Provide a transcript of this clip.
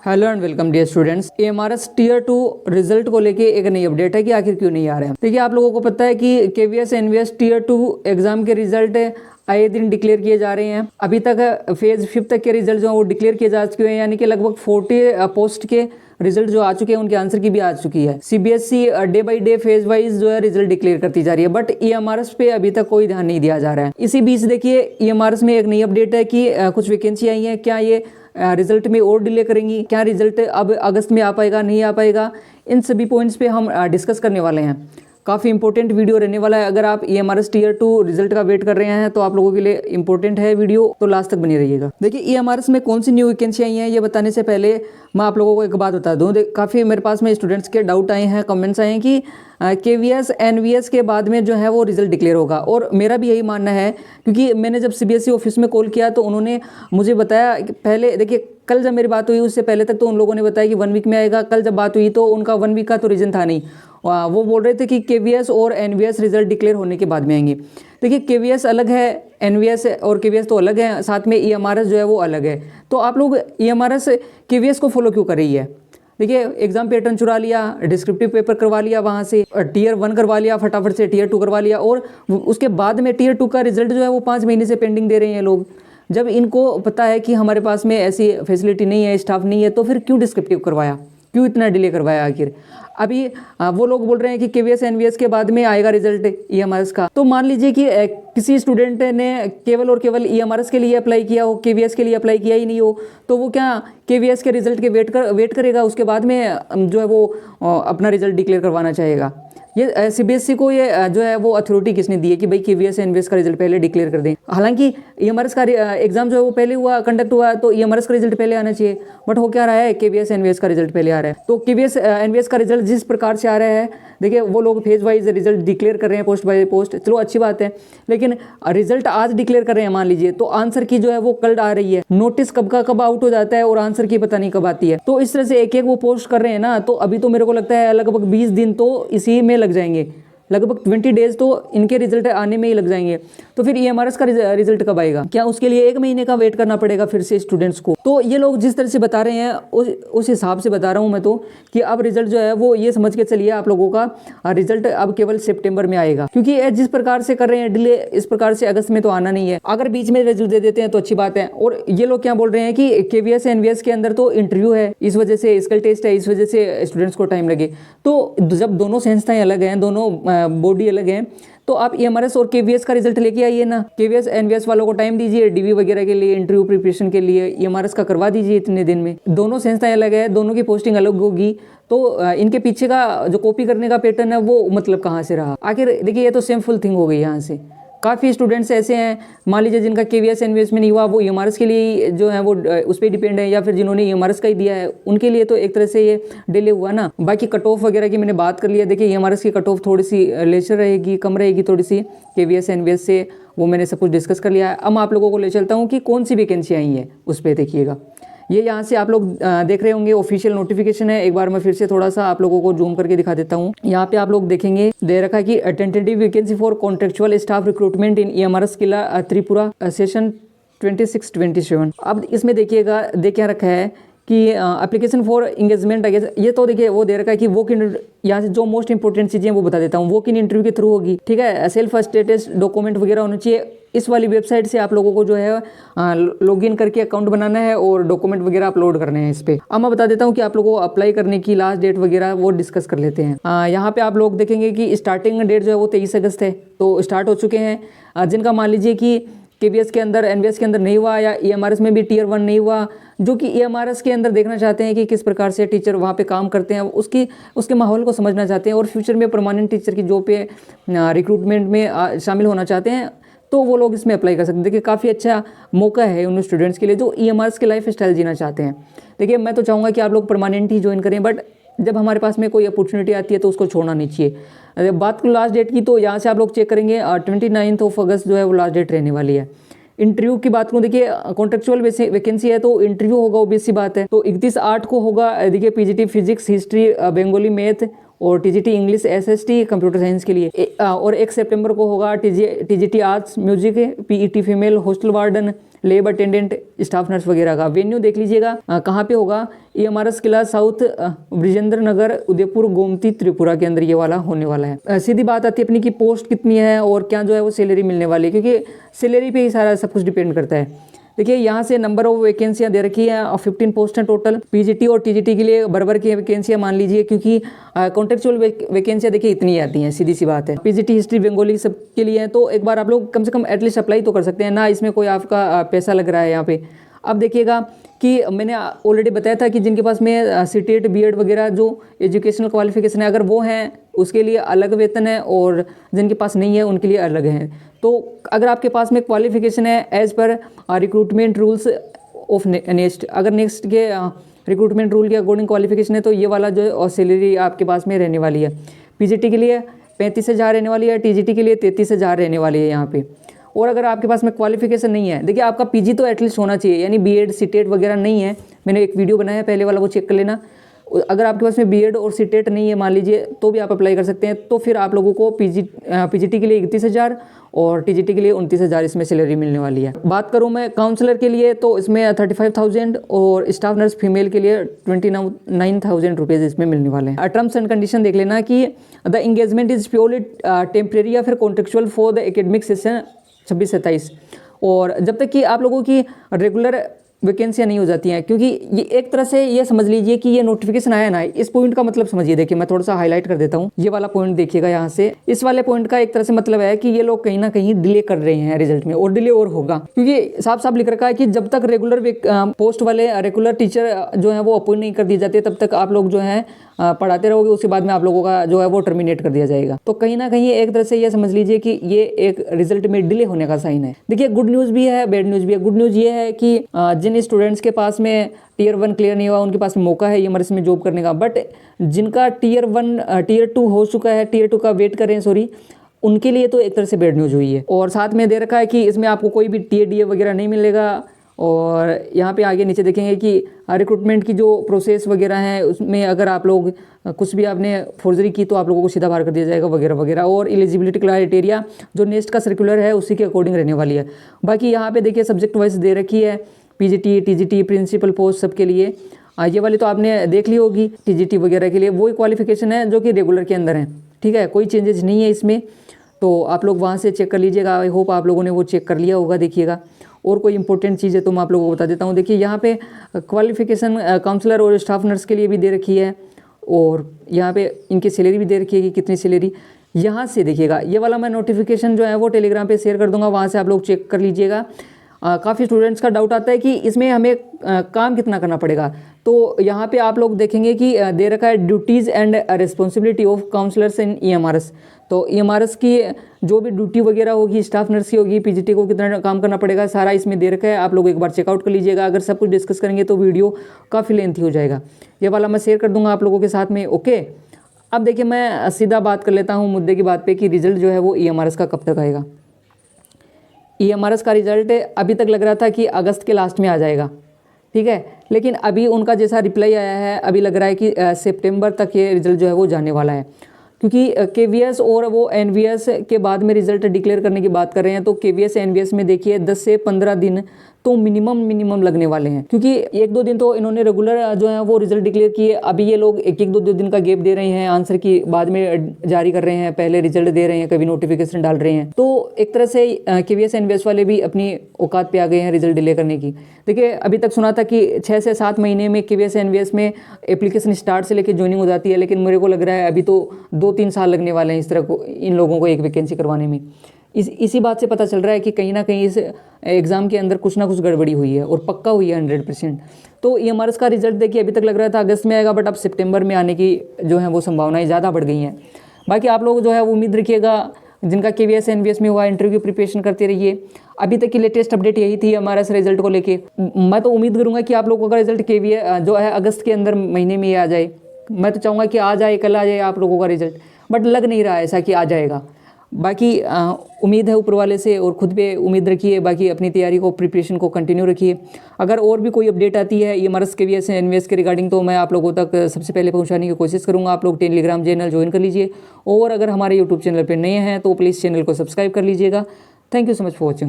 Hello and welcome dear students. EMRS tier 2 result को लेके एक नई अपडेट है कि आखिर क्यों नहीं आ रहे हैं। देखिए, आप लोगों को पता है कि केवीएस एनवीएस टीयर 2 एग्जाम के रिजल्ट आए दिन डिक्लेयर किए जा रहे हैं। अभी तक फेज 5 तक के रिजल्ट जो है वो डिक्लेयर किए जा चुके हैं, यानी कि लगभग 40 पोस्ट के रिजल्ट जो आ चुके हैं उनके आंसर की भी आ चुकी है। CBSE day by day phase wise जो है रिजल्ट डिक्लेयर करती जा रही है, बट ईएमआरएस पे अभी तक कोई ध्यान नहीं दिया जा रहा है। इसी बीच देखिए, ईएमआरएस में एक नई अपडेट है कि कुछ वैकेंसी आई है। क्या ये रिजल्ट में और डिले करेंगी? क्या रिजल्ट अब अगस्त में आ पाएगा, नहीं आ पाएगा? इन सभी पॉइंट्स पे हम डिस्कस करने वाले हैं। काफ़ी इंपॉर्टेंट वीडियो रहने वाला है। अगर आप ईएमआरएस टीयर 2 रिजल्ट का वेट कर रहे हैं तो आप लोगों के लिए इंपॉर्टेंट है वीडियो, तो लास्ट तक बने रहिएगा। देखिए, ईएमआरएस में कौन सी न्यू वैकेंसी आई हैं ये बताने से पहले मैं आप लोगों को एक बात बता दूं। काफ़ी मेरे पास में स्टूडेंट्स के डाउट आए हैं, कमेंट्स आए हैं कि केवीएस एनवीएस के बाद में जो है वो रिजल्ट डिक्लेयर होगा, और मेरा भी यही मानना है। क्योंकि मैंने जब सीबीएसई ऑफिस में कॉल किया तो उन्होंने मुझे बताया कि पहले देखिए, कल जब मेरी बात हुई उससे पहले तक तो उन लोगों ने बताया कि 1 वीक में आएगा। कल जब बात हुई तो उनका 1 वीक का तो रीजन था नहीं। वो बोल रहे थे कि केवीएस और एनवीएस रिजल्ट डिक्लेयर होने के बाद में आएंगे। देखिए, केवीएस अलग है, एनवीएस और केवीएस तो अलग है, साथ में ईएमआरएस जो है वो अलग है। तो आप लोग ईएमआरएस केवीएस को फॉलो क्यों कर रही है? देखिए, एग्जाम पैटर्न चुरा लिया, डिस्क्रिप्टिव पेपर करवा लिया, वहाँ से टीयर 1 करवा लिया, फटाफट से टीयर 2 करवा लिया, और उसके बाद में टीयर 2 का रिजल्ट जो है वो 5 महीने से पेंडिंग दे रहे हैं लोग। जब इनको पता है कि हमारे पास में ऐसी फैसिलिटी नहीं है, स्टाफ नहीं है, तो फिर क्यों डिस्क्रिप्टिव करवाया, क्यों इतना डिले करवाया आखिर? अभी वो लोग बोल रहे हैं कि केवीएस एनवीएस के बाद में आएगा रिजल्ट ईएमआरएस का। तो मान लीजिए कि किसी स्टूडेंट ने केवल और केवल ईएमआरएस के लिए अप्लाई किया हो, केवीएस के लिए अप्लाई किया ही नहीं हो, तो वो क्या केवीएस के रिजल्ट के वेट करेगा? उसके बाद में जो है वो अपना रिजल्ट डिक्लेयर करवाना चाहेगा? ये सीबीएसई को ये जो है वो अथॉरिटी किसने दी है कि भाई केवीएस एनवीएस का रिजल्ट पहले डिक्लेयर कर दें? हालांकि ईएमआरएस का एग्जाम जो है वो पहले कंडक्ट हुआ, तो ईएमआरएस का रिजल्ट पहले आना चाहिए। बट हो क्या रहा है, केवीएस एनवीएस का रिजल्ट पहले आ रहा है। तो केवीएस एनवीएस का रिजल्ट जिस प्रकार से आ रहा है, देखिए वो लोग फेज वाइज रिजल्ट डिक्लेयर कर रहे हैं, पोस्ट बाय पोस्ट, चलो अच्छी बात है। लेकिन रिजल्ट आज डिक्लेयर कर रहे हैं मान लीजिए, तो आंसर की जो है वो कल आ रही है। नोटिस कब का कब आउट हो जाता है और आंसर की पता नहीं कब आती है। तो इस तरह से एक एक वो पोस्ट कर रहे हैं ना, तो अभी तो मेरे को लगता है लगभग 20 दिन तो इसी में लग जाएंगे, लगभग 20 डेज तो इनके रिजल्ट आने में ही लग जाएंगे। तो फिर ईएमआरएस का रिजल्ट कब आएगा? क्या उसके लिए 1 महीने का वेट करना पड़ेगा फिर से स्टूडेंट्स को? तो ये लोग जिस तरह से बता रहे हैं उस हिसाब से बता रहा हूँ मैं, तो कि अब रिजल्ट जो है वो ये समझ के चलिए आप लोगों का रिजल्ट अब केवल सितंबर में आएगा। क्योंकि जिस प्रकार से कर रहे हैं डिले, इस प्रकार से अगस्त में तो आना नहीं है। अगर बीच में रिजल्ट दे देते हैं तो अच्छी बात है। और ये लोग क्या बोल रहे हैं कि केवीएस एनवीएस के अंदर तो इंटरव्यू है, इस वजह से स्किल टेस्ट है, इस वजह से स्टूडेंट्स को टाइम लगे। तो जब दोनों संस्थाएं अलग हैं, दोनों बॉडी अलग है, तो आप ईएमआरएस और केवीएस का रिजल्ट लेके आइए ना। केवीएस एनवीएस वालों को टाइम दीजिए डीवी वगैरह के लिए, इंटरव्यू प्रिपरेशन के लिए। ईएमआरएस का करवा दीजिए इतने दिन में। दोनों संस्थाएं अलग है, दोनों की पोस्टिंग अलग होगी, तो इनके पीछे का जो कॉपी करने का पैटर्न है वो मतलब कहाँ से रहा आखिर? देखिए, ये तो सिंपल थिंग हो गई। यहाँ से काफ़ी स्टूडेंट्स ऐसे हैं मान लीजिए जिनका केवीएस एनवीएस में नहीं हुआ, वो ईएमआरएस के लिए जो है वो उस पर डिपेंड है, या फिर जिन्होंने ईएमआरएस का ही दिया है उनके लिए तो एक तरह से ये डिले हुआ ना। बाकी कट ऑफ वगैरह की मैंने बात कर लिया। देखिए, ईएमआरएस की कट ऑफ थोड़ी सी लेसर रहेगी, कम रहेगी थोड़ी सी केवीएस एनवीएस से, वो मैंने सब कुछ डिस्कस कर लिया है। अब मैं आप लोगों को ले चलता हूँ कि कौन सी वैकेंसी आई है उस पर। देखिएगा, ये यहाँ से आप लोग देख रहे होंगे ऑफिशियल नोटिफिकेशन है। एक बार मैं फिर से थोड़ा सा आप लोगों को जूम करके दिखा देता हूँ। यहाँ पे आप लोग देखेंगे दे रखा है कि tentative vacancy for contractual staff recruitment in EMRS Qila Tripura session 26-27। अब इसमें देखिएगा दे क्या रखा है कि एप्लीकेशन फॉर इंगेजमेंट। ये तो देखिए वो दे रखा है कि वो किन, यहाँ से जो मोस्ट इंपॉर्टेंट चीज़ें वो बता देता हूँ, वो किन इंटरव्यू के थ्रू होगी। ठीक है, सेल्फ स्टेटस डॉक्यूमेंट वगैरह होना चाहिए। इस वाली वेबसाइट से आप लोगों को जो है लॉगिन करके अकाउंट बनाना है और डॉक्यूमेंट वगैरह अपलोड करने हैं इस पे। अब मैं बता देता हूँ कि आप लोगों को अप्लाई करने की लास्ट डेट वगैरह वो डिस्कस कर लेते हैं। यहाँ पे आप लोग देखेंगे कि स्टार्टिंग डेट जो है वो 23 अगस्त है, तो स्टार्ट हो चुके हैं। जिनका मान लीजिए कि केवीएस के अंदर, एनवीएस के अंदर नहीं हुआ, या ईएमआरएस में भी टीयर 1 नहीं हुआ, जो कि ईएमआरएस के अंदर देखना चाहते हैं कि किस प्रकार से टीचर वहाँ पे काम करते हैं, उसके माहौल को समझना चाहते हैं, और फ्यूचर में परमानेंट टीचर की जॉब पे रिक्रूटमेंट में शामिल होना चाहते हैं, तो वो लोग इसमें अप्लाई कर सकते हैं। देखिए, काफ़ी अच्छा मौका है उन स्टूडेंट्स के लिए जो ईएमआरएस के लाइफ स्टाइल जीना चाहते हैं। देखिए, मैं तो चाहूँगा कि आप लोग परमानेंट ही ज्वाइन करें, बट जब हमारे पास में कोई अपॉर्चुनिटी आती है तो उसको छोड़ना नहीं चाहिए। बात करूँ लास्ट डेट की, तो यहाँ से आप लोग चेक करेंगे 29 अगस्त जो है वो लास्ट डेट रहने वाली है। इंटरव्यू की बात करूँ, देखिए कॉन्ट्रेक्चुअल वैकेंसी है तो इंटरव्यू होगा, ऑब्वियस सी बात है। तो 31/8 को होगा। देखिए, PGT physics, history, Bengali, math और TGT English SST computer science के लिए और 1 सितंबर को होगा TGT arts music, PET female, hostel warden, lab attendant, staff nurse वगैरह का। वेन्यू देख लीजिएगा कहाँ पे होगा, EMRS Killa south, Brajendranagar, Udaipur, Gomati, Tripura के अंदर ये वाला होने वाला है। सीधी बात आती है अपनी कि पोस्ट कितनी है और क्या जो है वो सैलरी मिलने वाली है, क्योंकि सैलरी पे ही सारा सब कुछ डिपेंड करता है। देखिए यहाँ से नंबर ऑफ वैकेंसियाँ दे रखी है, 15 पोस्ट हैं टोटल। पीजीटी और टीजीटी के लिए बराबर की वैकेंसियाँ मान लीजिए, क्योंकि कॉन्ट्रेक्चुअल वैकेंसियाँ देखिए इतनी आती हैं, सीधी सी बात है। पीजीटी हिस्ट्री बंगाली सब के लिए है, तो एक बार आप लोग कम से कम एटलीस्ट अप्लाई तो कर सकते हैं ना, इसमें कोई आपका पैसा लग रहा है यहाँ पे। अब देखिएगा कि मैंने ऑलरेडी बताया था कि जिनके पास में सीटेट बीएड वगैरह जो एजुकेशनल क्वालिफिकेशन है अगर वो हैं उसके लिए अलग वेतन है, और जिनके पास नहीं है उनके लिए अलग है। तो अगर आपके पास में क्वालिफिकेशन है as per recruitment rules of next, अगर नेक्स्ट के रिक्रूटमेंट रूल के अकॉर्डिंग क्वालिफिकेशन है तो ये वाला जो और सैलरी आपके पास में रहने वाली है। पीजीटी के लिए 35,000 रहने वाली है, टीजीटी के लिए 33,000 रहने वाली है यहाँ पे। और अगर आपके पास में क्वालिफिकेशन नहीं है, देखिए आपका पीजी तो एटलीस्ट होना चाहिए, यानी बीएड सीटेट वगैरह नहीं है, मैंने एक वीडियो बनाया है पहले वाला, वो चेक कर लेना। अगर आपके पास में बीएड और सीटेट नहीं है मान लीजिए, तो भी आप अप्लाई कर सकते हैं। तो फिर आप लोगों को पीजीटी के लिए 31,000 और टीजीटी के लिए 29,000 इसमें सैलरी मिलने वाली है। बात करूं मैं काउंसलर के लिए तो इसमें 35,000 और स्टाफ नर्स फीमेल के लिए 29,000 रुपीज़ इसमें मिलने वाले हैं। टर्म्स एंड कंडीशन देख लेना कि the engagement is purely temporary या फिर contractual for the academic session 26-27, और जब तक कि आप लोगों की रेगुलर वैकेंसियाँ नहीं हो जाती हैं, क्योंकि ये एक तरह से ये समझ लीजिए कि ये नोटिफिकेशन आया ना, इस पॉइंट का मतलब समझिए। देखिए मैं थोड़ा सा हाईलाइट कर देता हूँ, ये वाला पॉइंट देखिएगा यहाँ से। इस वाले पॉइंट का एक तरह से मतलब है कि ये लोग कहीं ना कहीं डिले कर रहे हैं रिजल्ट में, और डिले और होगा, क्योंकि साफ साफ लिख रखा है कि जब तक रेगुलर पोस्ट वाले रेगुलर टीचर जो है वो अपॉइंट नहीं कर दिए जाते तब तक आप लोग जो है पढ़ाते रहोगे, उसके बाद में आप लोगों का जो है वो टर्मिनेट कर दिया जाएगा। तो कहीं ना कहीं एक तरह से ये समझ लीजिए कि ये एक रिजल्ट में डिले होने का साइन है। देखिए गुड न्यूज़ भी है, बैड न्यूज़ भी है। गुड न्यूज़ ये है कि जिन स्टूडेंट्स के पास में टियर 1 क्लियर नहीं हुआ उनके पास में मौका है EMRS में जॉब करने का, बट जिनका टियर 1 टियर 2 हो चुका है, टियर 2 का वेट कर रहे हैं सॉरी, उनके लिए तो एक तरह से बैड न्यूज़ हुई है। और साथ में दे रखा है कि इसमें आपको कोई भी TADA वगैरह नहीं मिलेगा। और यहाँ पे आगे नीचे देखेंगे कि रिक्रूटमेंट की जो प्रोसेस वगैरह है उसमें अगर आप लोग कुछ भी आपने फॉर्जरी की तो आप लोगों को सीधा बाहर कर दिया जाएगा वगैरह वगैरह। और एलिजिबिलिटी क्राइटेरिया जो नेक्स्ट का सर्कुलर है उसी के अकॉर्डिंग रहने वाली है। बाकी यहाँ पे देखिए सब्जेक्ट वाइज दे रखी है, पीजीटी टीजीटी प्रिंसिपल पोस्ट सबके लिए। ये वाली तो आपने देख ली होगी, टीजीटी वगैरह के लिए वही क्वालिफिकेशन है जो कि रेगुलर के अंदर है, ठीक है, कोई चेंजेस नहीं है इसमें। तो आप लोग वहाँ से चेक कर लीजिएगा, आई होप आप लोगों ने वो चेक कर लिया होगा। देखिएगा और कोई इंपॉर्टेंट चीज़ है तो मैं आप लोगों को बता देता हूँ। देखिए यहाँ पे क्वालिफिकेशन काउंसलर और स्टाफ नर्स के लिए भी दे रखी है, और यहाँ पे इनकी सैलरी भी दे रखी है कि कितनी सैलरी। यहाँ से देखिएगा ये वाला मैं नोटिफिकेशन जो है वो टेलीग्राम पे शेयर कर दूंगा, वहाँ से आप लोग चेक कर लीजिएगा। काफ़ी स्टूडेंट्स का डाउट आता है कि इसमें हमें काम कितना करना पड़ेगा, तो यहाँ पे आप लोग देखेंगे कि दे रखा है duties and responsibility of counsellors in EMRS। तो EMRS की जो भी ड्यूटी वगैरह होगी, स्टाफ नर्स की होगी, पीजीटी को कितना काम करना पड़ेगा, सारा इसमें दे रखा है। आप लोग एक बार चेकआउट कर लीजिएगा। अगर सब कुछ डिस्कस करेंगे तो वीडियो काफ़ी लेंथी हो जाएगा। ये वाला मैं शेयर कर दूंगा आप लोगों के साथ में, ओके। अब देखिए मैं सीधा बात कर लेता हूँ मुद्दे की बात पे कि रिजल्ट जो है वो EMRS का कब तक आएगा। EMRS का रिजल्ट अभी तक लग रहा था कि अगस्त के लास्ट में आ जाएगा, ठीक है, लेकिन अभी उनका जैसा रिप्लाई आया है अभी लग रहा है कि सितंबर तक ये रिजल्ट जो है वो जाने वाला है, क्योंकि KVS और वो NVS के बाद में रिजल्ट डिक्लेयर करने की बात कर रहे हैं। तो KVS NVS में देखिए 10 से 15 दिन तो मिनिमम लगने वाले हैं, क्योंकि 1-2 दिन तो इन्होंने रेगुलर जो है वो रिजल्ट डिक्लेयर किए। अभी ये लोग 1-2 दिन का गैप दे रहे हैं, आंसर की बाद में जारी कर रहे हैं, पहले रिजल्ट दे रहे हैं, कभी नोटिफिकेशन डाल रहे हैं। तो एक तरह से KVS NVS वाले भी अपनी औकात पे आ गए हैं रिजल्ट डिले करने की। देखिए अभी तक सुना था कि 6 से 7 महीने में KVS NVS में एप्लीकेशन स्टार्ट से लेकर ज्वाइनिंग हो जाती है, लेकिन मेरे को लग रहा है अभी तो 2-3 साल लगने वाले हैं इस तरह को इन लोगों को एक वैकेंसी करवाने में। इसी बात से पता चल रहा है कि कहीं ना कहीं इस एग्ज़ाम के अंदर कुछ ना कुछ गड़बड़ी हुई है, और पक्का हुई है 100%। तो EMRS का रिजल्ट देखिए अभी तक लग रहा था अगस्त में आएगा, बट अब सितंबर में आने की जो है वो संभावनाएं ज़्यादा बढ़ गई हैं। बाकी आप लोग जो है वो उम्मीद रखिएगा, जिनका KVS NVS में हुआ इंटरव्यू प्रिपरेशन करते रहिए। अभी तक की लेटेस्ट अपडेट यही थी EMRS रिजल्ट को लेके। मैं तो उम्मीद करूँगा कि आप लोगों का रिजल्ट KVS जो है अगस्त के अंदर महीने में आ जाए। मैं तो चाहूँगा कि आ जाए, कल आ जाए आप लोगों का रिजल्ट, बट लग नहीं रहा है ऐसा कि आ जाएगा। बाकी उम्मीद है ऊपर वाले से, और खुद पे उम्मीद रखिए, बाकी अपनी तैयारी को, प्रिपरेशन को कंटिन्यू रखिए। अगर और भी कोई अपडेट आती है EMRS KVS NVS के रिगार्डिंग तो मैं आप लोगों तक सबसे पहले पहुंचाने की कोशिश करूंगा। आप लोग टेलीग्राम चैनल ज्वाइन कर लीजिए, और अगर हमारे यूट्यूब चैनल पर नए हैं तो प्लीज़ चैनल को सब्सक्राइब कर लीजिएगा। Thank you so much for watching.